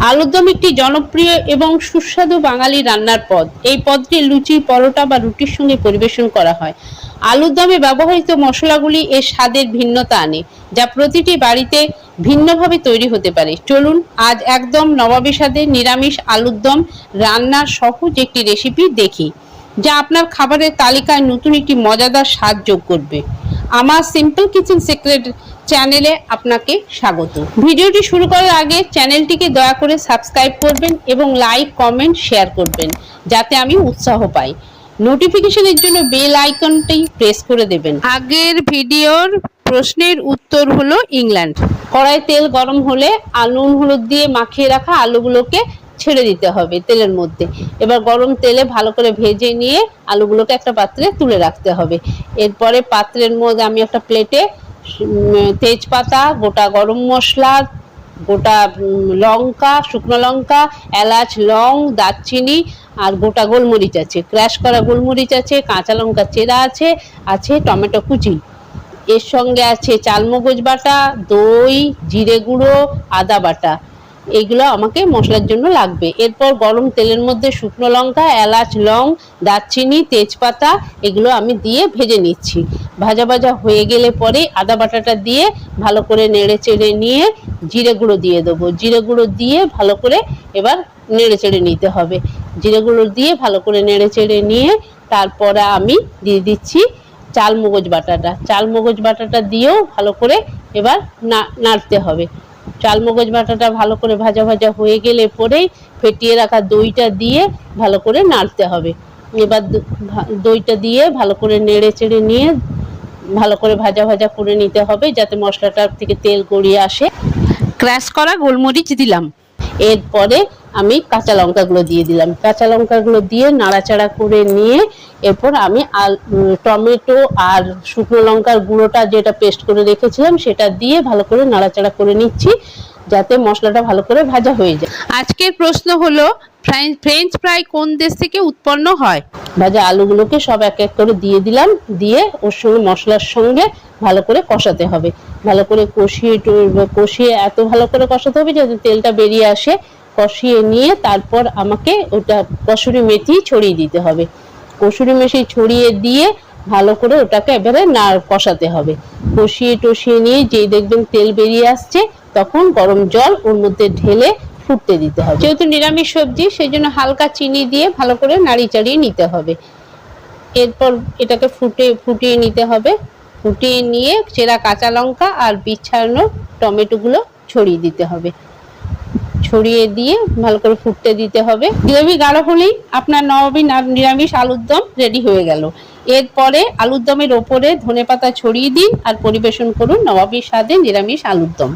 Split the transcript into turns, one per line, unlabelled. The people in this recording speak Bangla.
আলুর দম একটি জনপ্রিয় এবং সুস্বাদু বাঙালি রান্নার পদ। এই পদটি লুচি, পরোটা বা রুটির সঙ্গে পরিবেশন করা হয়। আলুর দমে ব্যবহৃত মশলাগুলি এর স্বাদের ভিন্নতা আনে, যা প্রতিটি বাড়িতে ভিন্নভাবে তৈরি হতে পারে। চলুন আজ একদম নবাবী স্বাদের নিরামিষ আলুর দম রান্নার সহজ একটি রেসিপি দেখি, যা আপনার খাবারের তালিকায় নতুন একটি মজাদার স্বাদ যোগ করবে। আমার সিম্পল কিচেন সিক্রেট চ্যানেলে আপনাকে স্বাগত। ভিডিওটি শুরু করার আগে চ্যানেলটিকে দয়া করে সাবস্ক্রাইব করবেন এবং লাইক, কমেন্ট, শেয়ার করবেন, যাতে আমি উৎসাহ পাই। নোটিফিকেশনের জন্য বেল আইকনটি প্রেস করে দেবেন। আগের ভিডিওর প্রশ্নের উত্তর হলো ইংল্যান্ড। কড়াই তেল গরম হলে নুন হলুদ দিয়ে মাখিয়ে রাখা আলুগুলোকে ছেড়ে দিতে হবে তেলের মধ্যে। এবার গরম তেলে ভালো করে ভেজে নিয়ে আলুগুলোকে একটা পাত্রে তুলে রাখতে হবে। এরপরে পাত্রের মধ্যে আমি একটা প্লেটে তেজপাতা, গোটা গরম মশলা, গোটা লঙ্কা, শুকনো লঙ্কা, এলাচ, লং, দারচিনি আর গোটা গোলমরিচ আছে, ক্র্যাশ করা গোলমরিচ আছে, কাঁচা লঙ্কা চেরা আছে, আছে টমেটো কুচি, এর সঙ্গে আছে চালমগজ বাটা, দই, জিরে গুঁড়ো, আদা বাটা। এইগুলো আমাকে মশলার জন্য লাগবে। এরপর গরম তেলের মধ্যে শুকনো লঙ্কা, এলাচ, লং, দারচিনি, তেজপাতা এগুলো আমি দিয়ে ভেজে নিচ্ছি। ভাজা ভাজা হয়ে গেলে পরে আদা বাটাটা দিয়ে ভালো করে নেড়ে চেড়ে নিয়ে জিরে গুঁড়ো দিয়ে দেবো। জিরে গুঁড়ো দিয়ে ভালো করে এবার নেড়ে চেড়ে নিতে হবে। জিরে গুঁড়ো দিয়ে ভালো করে নেড়ে চেড়ে নিয়ে তারপরে আমি দিয়ে দিচ্ছি চালমগজ বাটাটা। চালমগজ বাটাটা দিয়েও ভালো করে এবার নাড়তে হবে। চালমগজ বাটাটা ভালো করে ভাজা ভাজা হয়ে গেলে পরেই ফেটিয়ে রাখা দইটা দিয়ে ভালো করে নাড়তে হবে। এবার দইটা দিয়ে ভালো করে নেড়ে চেড়ে নিয়ে ভালো করে ভাজা ভাজা করে নিতে হবে, যাতে মশলাটার থেকে তেল গড়িয়ে আসে। ক্র্যাশ করা গোলমরিচ দিলাম। এরপরে আমি কাঁচা লঙ্কাগুলো দিয়ে দিলাম। কাঁচা লঙ্কাগুলো দিয়ে নাড়াচাড়া করে নিয়ে এরপর আমি টমেটো আর শুকনো লঙ্কার গুঁড়োটা যেটা পেস্ট করে রেখেছিলাম সেটা দিয়ে ভালো করে নাড়াচাড়া করে নিচ্ছি, যাতে মশলাটা ভালো করে ভাজা হয়ে যায়। আজকের প্রশ্ন হলো, ফ্রেঞ্চ ফ্রাই কোন দেশ থেকে উৎপন্ন হয়? ভাজা আলুগুলোকে সব এক এক করে দিয়ে দিলাম, দিয়ে ওর সঙ্গে মশলার সঙ্গে ভালো করে কষাতে হবে। ভালো করে কষিয়ে এত ভালো করে কষাতে হবে যাতে তেলটা বেরিয়ে আসে। কষিয়ে নিয়ে তারপর আমাকে ওটা কসুরি মেথি ছড়িয়ে দিতে হবে। কসুরি মেথি ছড়িয়ে দিয়ে ভালো করে ওটাকে এবারে কষাতে হবে। কষিয়ে টষিয়ে নিয়ে যেই দেখবেন তেল বেরিয়ে আসছে, তখন গরম জল ওর মধ্যে ঢেলে ফুটতে দিতে হবে। যেহেতু নিরামিষ সবজি, সেই জন্য হালকা চিনি দিয়ে ভালো করে নাড়ি চাড়িয়ে নিতে হবে। এরপর এটাকে ফুটিয়ে নিতে হবে। ফুটিয়ে নিয়ে চেরা কাঁচা লঙ্কা আর বিছানো টমেটোগুলো ছড়িয়ে দিতে হবে। ছড়িয়ে দিয়ে ভালো করে ফুটতে দিতে হবে। গ্রেভি গাঢ় হলেই আপনার নবাবী নিরামিষ আলুর দম রেডি হয়ে গেল। এরপরে আলুর দমের ওপরে ধনেপাতা ছড়িয়ে দিন আর পরিবেশন করুন নবাবী স্বাদে নিরামিষ আলুর দম।